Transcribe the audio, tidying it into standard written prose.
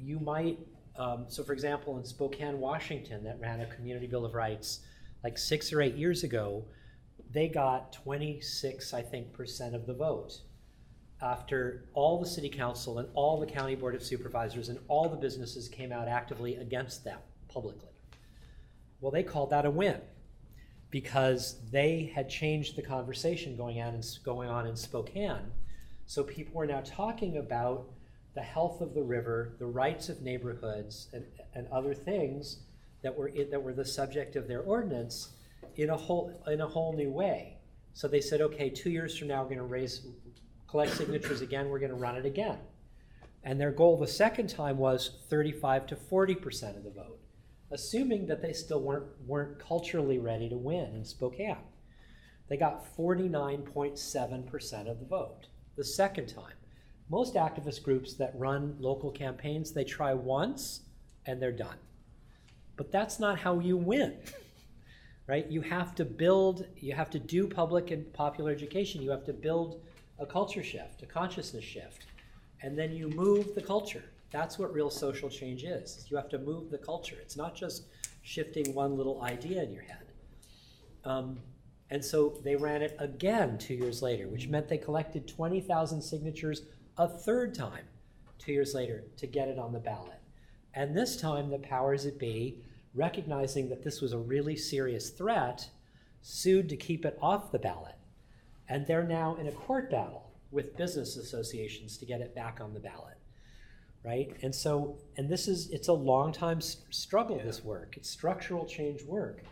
you might, so for example, in Spokane, Washington, that ran a community bill of rights like 6 or 8 years ago, they got 26, I think, % of the vote after all the city council and all the county board of supervisors and all the businesses came out actively against them publicly. Well, they called that a win because they had changed the conversation going on in Spokane. So people were now talking about the health of the river, the rights of neighborhoods, and other things that were the subject of their ordinance in a whole new way. So they said, okay, 2 years from now we're going to collect signatures again, we're going to run it again. And their goal the second time was 35 to 40% of the vote, assuming that they still weren't culturally ready to win in Spokane. They got 49.7% of the vote the second time. Most activist groups that run local campaigns, they try once and they're done. But that's not how you win, right? You have to do public and popular education. You have to build a culture shift, a consciousness shift, and then you move the culture. That's what real social change is. You have to move the culture. It's not just shifting one little idea in your head. And so they ran it again 2 years later, which meant they collected 20,000 signatures a third time 2 years later to get it on the ballot. And this time the powers that be, recognizing that this was a really serious threat, sued to keep it off the ballot. And they're now in a court battle with business associations to get it back on the ballot, right? And so, it's a long time struggle, this work. It's structural change work.